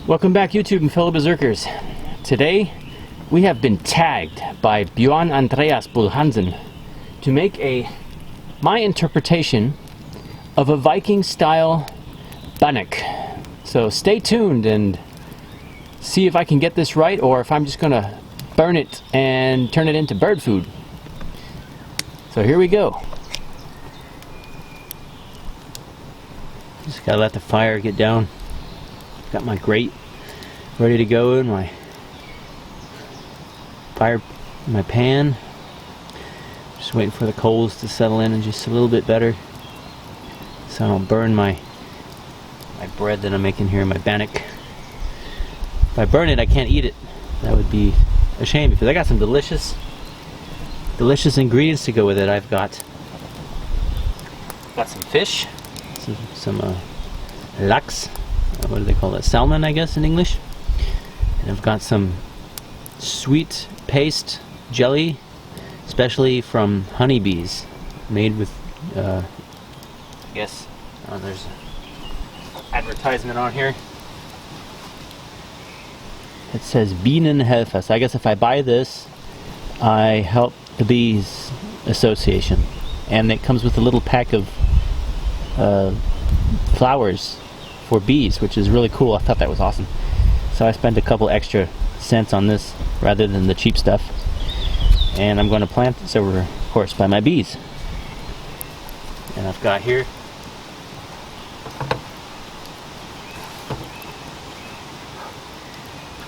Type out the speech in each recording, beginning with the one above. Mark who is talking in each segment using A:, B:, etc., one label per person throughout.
A: Welcome back, YouTube and fellow berserkers. Today we have been tagged by Bjorn Andreas Bullhansen to make my interpretation of a Viking style bannock. So stay tuned and see if I can get this right, or if I'm just gonna burn it and turn it into bird food. So here we go. Just gotta let the fire get down. Got my grate ready to go in my pan. Just waiting for the coals to settle in and just a little bit better, so I don't burn my bread that I'm making here, my bannock. If I burn it, I can't eat it. That would be a shame, because I got some delicious ingredients to go with it. I've got some fish, some lachs, what do they call it? Salmon, I guess, in English. And I've got some sweet paste jelly, especially from honeybees, made with, I guess, there's an advertisement on here. It says Bienen helfen. So I guess if I buy this, I help the Bees Association. And it comes with a little pack of flowers for bees, which is really cool. I thought that was awesome. So I spent a couple extra cents on this rather than the cheap stuff. And I'm going to plant this over, of course, by my bees. And I've got here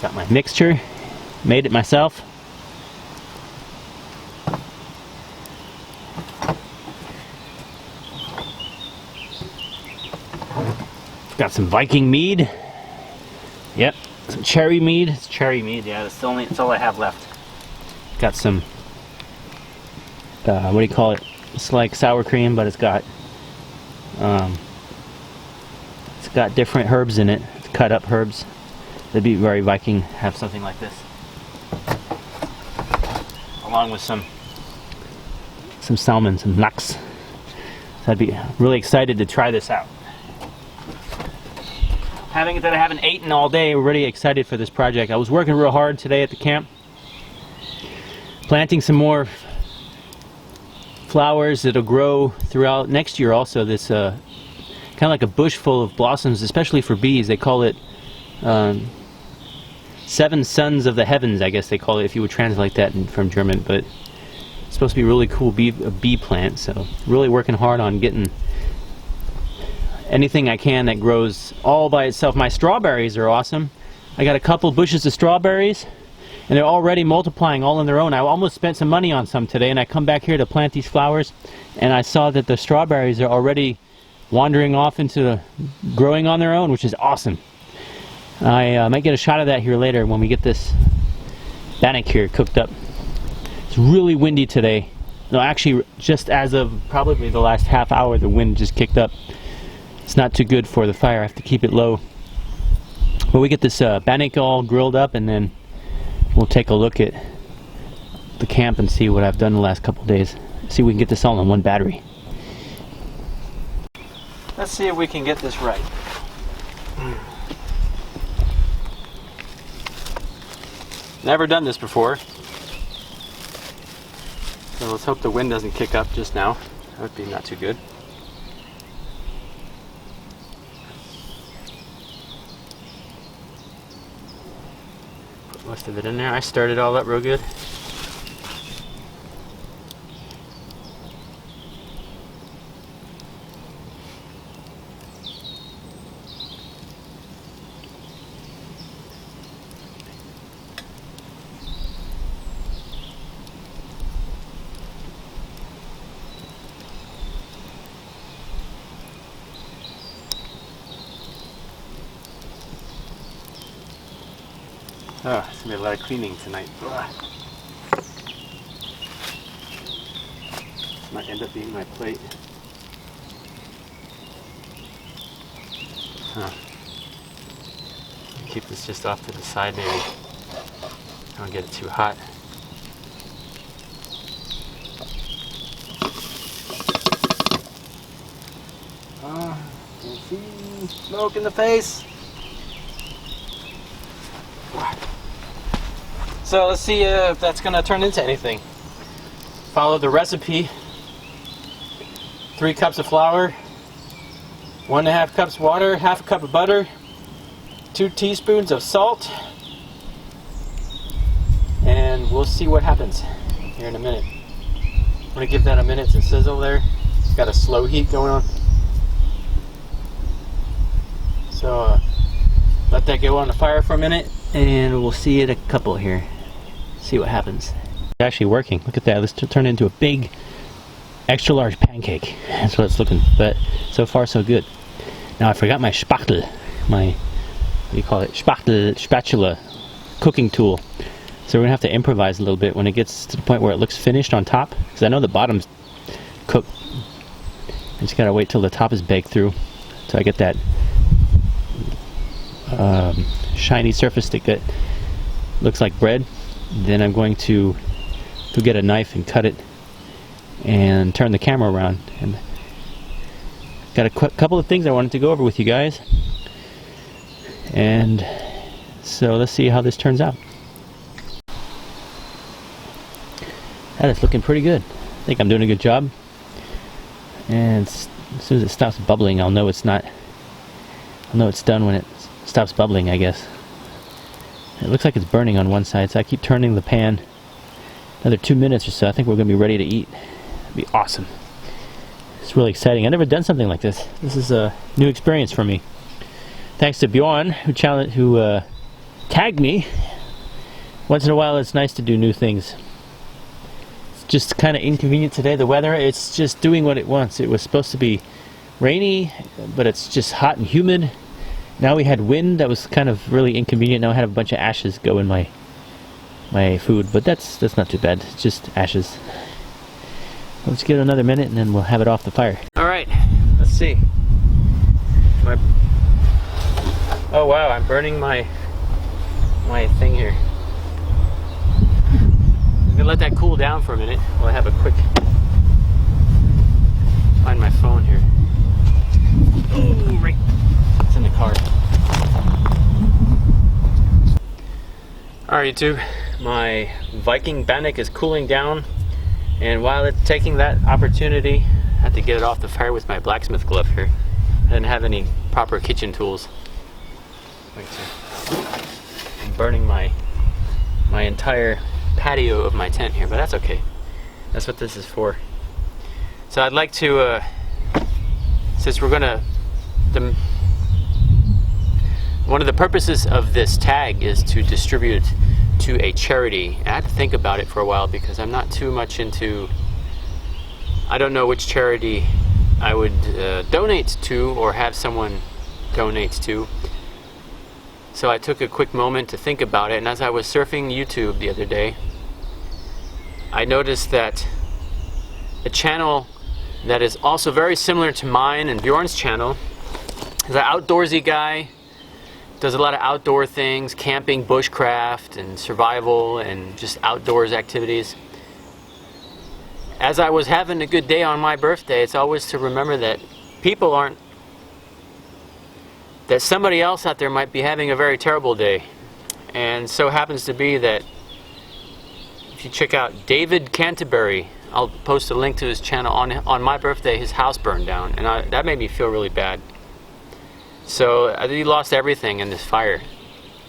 A: got my mixture, made it myself. Got some Viking mead. Yep, some cherry mead. It's cherry mead. Yeah, it's all I have left. Got some what do you call it? It's like sour cream, but it's got different herbs in it. It's cut up herbs. That'd be very Viking, have something like this, along with some salmon, some lachs. So I'd be really excited to try this out. Having it that I haven't eaten all day, we're really excited for this project. I was working real hard today at the camp, planting some more flowers that'll grow throughout next year. Also, this kind of like a bush full of blossoms, especially for bees. They call it Seven Sons of the Heavens, I guess they call it, if you would translate that from German. But it's supposed to be a really cool bee plant. So really working hard on getting anything I can that grows all by itself. My strawberries are awesome. I got a couple bushes of strawberries, and they're already multiplying all on their own. I almost spent some money on some today, and I come back here to plant these flowers, and I saw that the strawberries are already wandering off into growing on their own, which is awesome. I might get a shot of that here later when we get this bannock here cooked up. It's really windy today. No, actually, just as of probably the last half hour, the wind just kicked up. It's not too good for the fire. I have to keep it low. But we get this bannock all grilled up, and then we'll take a look at the camp and see what I've done the last couple days. See if we can get this all on one battery. Let's see if we can get this right. Never done this before. So let's hope the wind doesn't kick up just now. That would be not too good. Put most of it in there. I stirred it all up real good. Oh, it's gonna be a lot of cleaning tonight. Ugh. This might end up being my plate. Huh. Keep this just off to the side, maybe. Don't get it too hot. Can see smoke in the face. So let's see if that's gonna turn into anything. Follow the recipe. 3 cups of flour, 1.5 cups water, half a cup of butter, 2 teaspoons of salt, and we'll see what happens here in a minute. I'm gonna give that a minute to sizzle there. It's got a slow heat going on. So let that go on the fire for a minute, and we'll see it a couple here. See what happens. It's actually working. Look at that. Let's turn it into a big, extra large pancake. That's what it's looking. But so far so good. Now I forgot my Spachtel, my, what do you call it? Spatula cooking tool. So we're gonna have to improvise a little bit when it gets to the point where it looks finished on top, because I know the bottom's cooked. I just gotta wait till the top is baked through, so I get that shiny surface stick that looks like bread. Then I'm going to get a knife and cut it and turn the camera around. And got a couple of things I wanted to go over with you guys, and so let's see how this turns out. That is looking pretty good. I think I'm doing a good job, and as soon as it stops bubbling, I'll know it's not. I'll know it's done when it stops bubbling, I guess. It looks like it's burning on one side, so I keep turning the pan. Another 2 minutes or so, I think we're going to be ready to eat. It'd be awesome. It's really exciting. I've never done something like this. This is a new experience for me. Thanks to Bjorn, who tagged me. Once in a while, it's nice to do new things. It's just kind of inconvenient today. The weather, it's just doing what it wants. It was supposed to be rainy, but it's just hot and humid. Now we had wind that was kind of really inconvenient. Now I had a bunch of ashes go in my food, but that's not too bad. It's just ashes. Let's give it another minute and then we'll have it off the fire. Alright, let's see. Oh wow, I'm burning my thing here. I'm gonna let that cool down for a minute while I have a quick find my phone here. Oh, right. It's in the car. Alright YouTube, my Viking Bannock is cooling down, and while it's taking that opportunity, I had to get it off the fire with my blacksmith glove here. I didn't have any proper kitchen tools. I'm burning my entire patio of my tent here, but that's okay. That's what this is for. So I'd like to, since we're gonna, one of the purposes of this tag is to distribute to a charity. I had to think about it for a while because I'm not too much into, I don't know which charity I would donate to or have someone donate to. So I took a quick moment to think about it, and as I was surfing YouTube the other day, I noticed that a channel that is also very similar to mine and Bjorn's channel is an outdoorsy guy. Does a lot of outdoor things, camping, bushcraft, and survival, and just outdoors activities. As I was having a good day on my birthday, it's always to remember that people aren't, that somebody else out there might be having a very terrible day. And so happens to be that if you check out David Canterbury, I'll post a link to his channel. On my birthday, his house burned down, and that made me feel really bad. So he lost everything in this fire,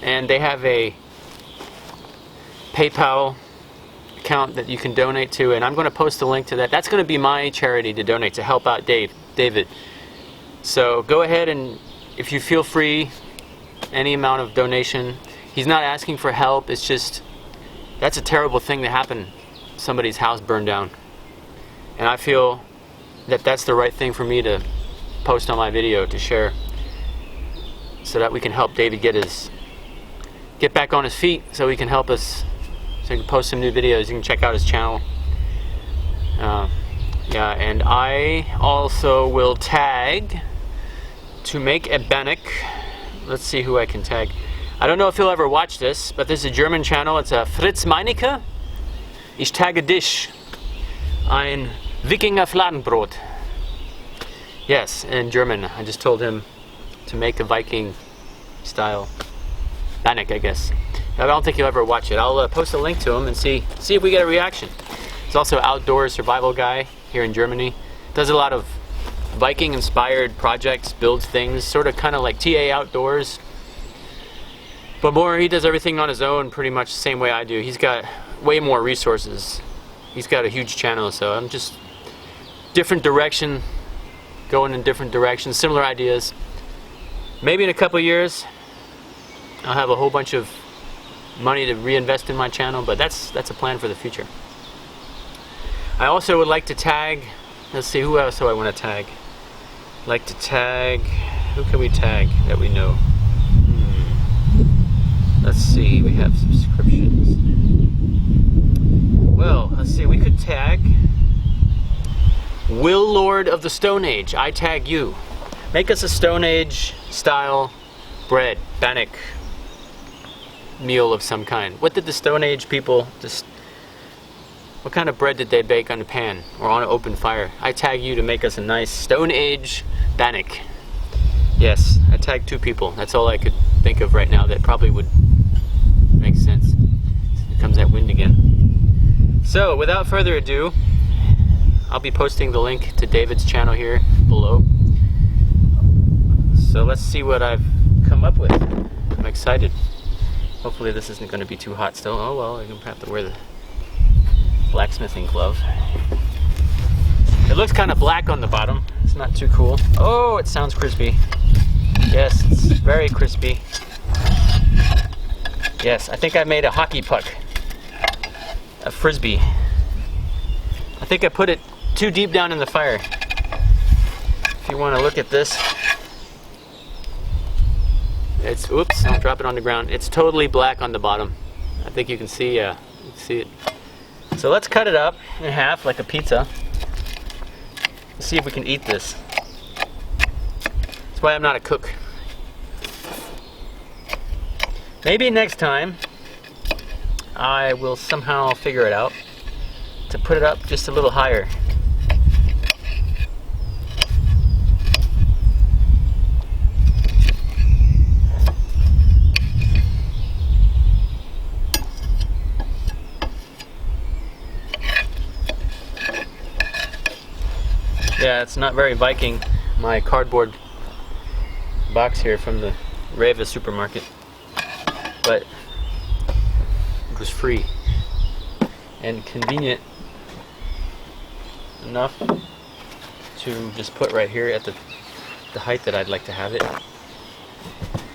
A: and they have a PayPal account that you can donate to, and I'm going to post a link to that. That's going to be my charity to donate to help out David. So go ahead, and if you feel free, any amount of donation. He's not asking for help. It's just, that's a terrible thing to happen. Somebody's house burned down, and I feel that that's the right thing for me to post on my video to share, so that we can help David get back on his feet, so he can help us, so he can post some new videos. You can check out his channel. Yeah, and I also will tag to make a bannock. Let's see who I can tag. I don't know if he'll ever watch this, but this is a German channel. It's a Fritz Meinecke. Ich tage dich ein Wikinger Fladenbrot. Yes, in German. I just told him to make a Viking style bannock, I guess. I don't think you'll ever watch it. I'll post a link to him and see if we get a reaction. He's also an outdoor survival guy here in Germany. Does a lot of Viking inspired projects, builds things, sort of kind of like TA Outdoors. But more, he does everything on his own pretty much the same way I do. He's got way more resources. He's got a huge channel, so I'm just different direction, going in different directions, similar ideas. Maybe in a couple years I'll have a whole bunch of money to reinvest in my channel, but that's a plan for the future. I also would like to tag, let's see, who else do I want to tag? Like to tag, who can we tag that we know? Let's see, we have subscriptions. Well, let's see, we could tag Will Lord of the Stone Age. I tag you. Make us a Stone Age style bread, bannock meal of some kind. What did the Stone Age people, what kind of bread did they bake on a pan or on an open fire? I tag you to make us a nice Stone Age bannock. Yes, I tagged 2 people. That's all I could think of right now that probably would make sense. Here comes that wind again. So, without further ado, I'll be posting the link to David's channel here below. So let's see what I've come up with. I'm excited. Hopefully this isn't going to be too hot still. Oh well, I'm going to have to wear the blacksmithing glove. It looks kind of black on the bottom. It's not too cool. Oh, it sounds crispy. Yes, it's very crispy. Yes, I think I made a hockey puck. A frisbee. I think I put it too deep down in the fire. If you want to look at this, it's, oops, I'll drop it on the ground. It's totally black on the bottom. I think you can see, you can see it. So let's cut it up in half like a pizza. Let's see if we can eat this. That's why I'm not a cook. Maybe next time I will somehow figure it out to put it up just a little higher. Yeah, it's not very Viking, my cardboard box here from the Reva supermarket. But it was free and convenient enough to just put right here at the height that I'd like to have it.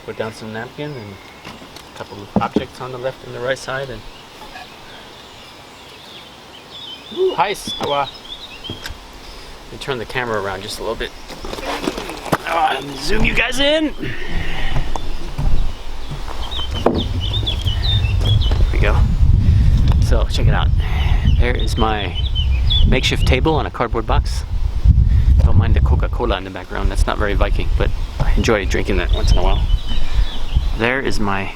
A: Put down some napkin and a couple of objects on the left and the right side, and ooh, nice. Let me turn the camera around just a little bit. Let me zoom you guys in. Go. So check it out. There is my makeshift table on a cardboard box. Don't mind the Coca-Cola in the background. That's not very Viking, but I enjoy drinking that once in a while. There is my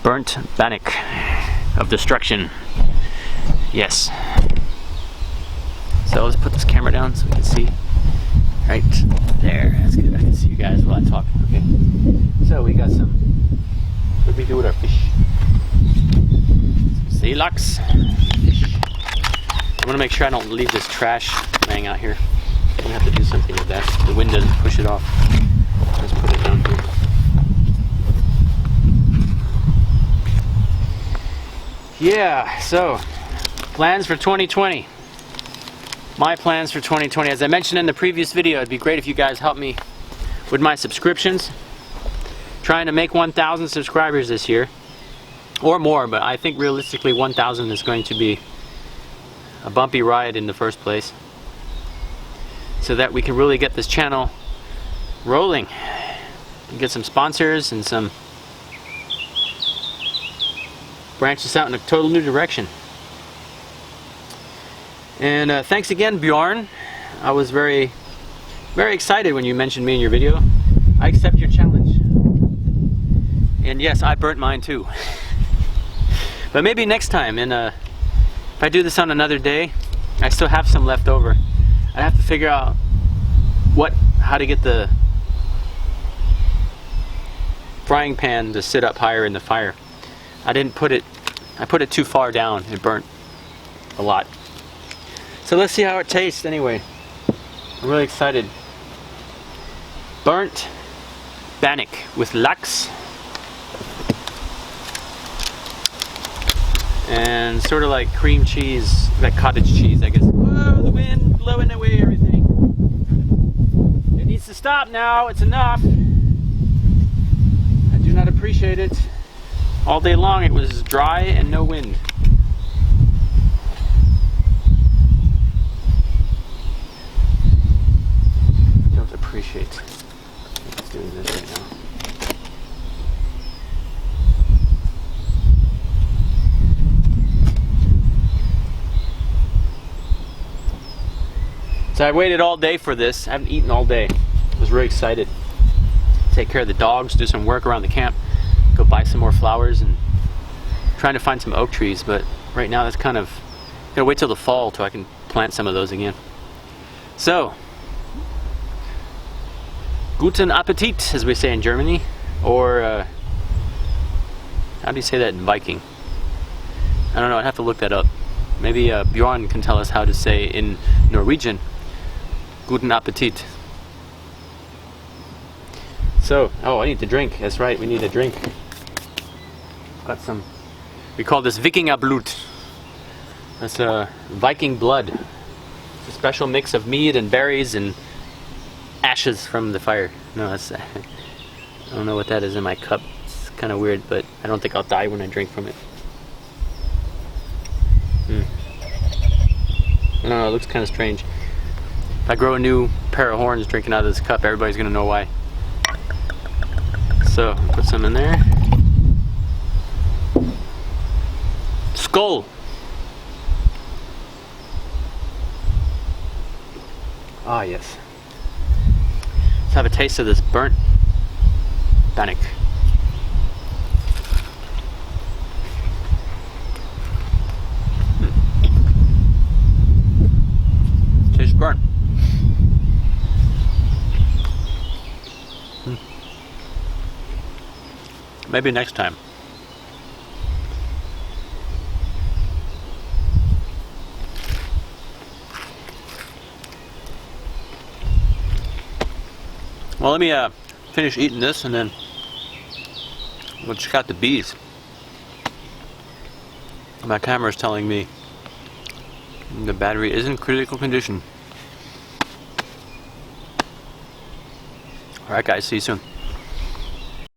A: burnt bannock of destruction. Yes. So let's put this camera down so we can see. Right there. That's good. I can see you guys while I talk. Okay. So we got some. What do we do with our fish? Sea lux. I'm gonna make sure I don't leave this trash laying out here. I'm gonna have to do something with that. The wind doesn't push it off. Let's put it down here. Yeah, so plans for 2020. My plans for 2020. As I mentioned in the previous video, it'd be great if you guys help me with my subscriptions. Trying to make 1,000 subscribers this year. Or more, but I think realistically 1,000 is going to be a bumpy ride in the first place, so that we can really get this channel rolling and get some sponsors and some branch this out in a total new direction. And thanks again, Bjorn. I was very excited when you mentioned me in your video. I accept your challenge. And yes, I burnt mine too. But maybe next time, and if I do this on another day, I still have some left over. I have to figure out how to get the frying pan to sit up higher in the fire. I put it too far down. It burnt a lot. So let's see how it tastes anyway. I'm really excited. Burnt bannock with lachs. And sort of like cream cheese, like cottage cheese, I guess. Whoa, the wind blowing away everything. It needs to stop now. It's enough. I do not appreciate it. All day long it was dry and no wind. I don't appreciate it's doing this right now. So I waited all day for this. I haven't eaten all day. I was really excited. Take care of the dogs, do some work around the camp, go buy some more flowers, and trying to find some oak trees, but right now that's kind of, gotta wait till the fall till I can plant some of those again. So, guten Appetit, as we say in Germany, or how do you say that in Viking? I don't know, I'd have to look that up. Maybe Bjorn can tell us how to say in Norwegian. Guten Appetit. So, oh, I need to drink. That's right, we need a drink. Got some. We call this Viking Blut. That's Viking blood. It's a special mix of mead and berries and ashes from the fire. No, that's. I don't know what that is in my cup. It's kind of weird, but I don't think I'll die when I drink from it. I don't know, it looks kind of strange. If I grow a new pair of horns drinking out of this cup, everybody's gonna know why. So, put some in there. Skull! Ah, yes. Let's have a taste of this burnt bannock. Tastes burnt. Maybe next time. Well, let me finish eating this and then we'll check out the bees. My camera is telling me the battery is in critical condition. Alright guys, see you soon.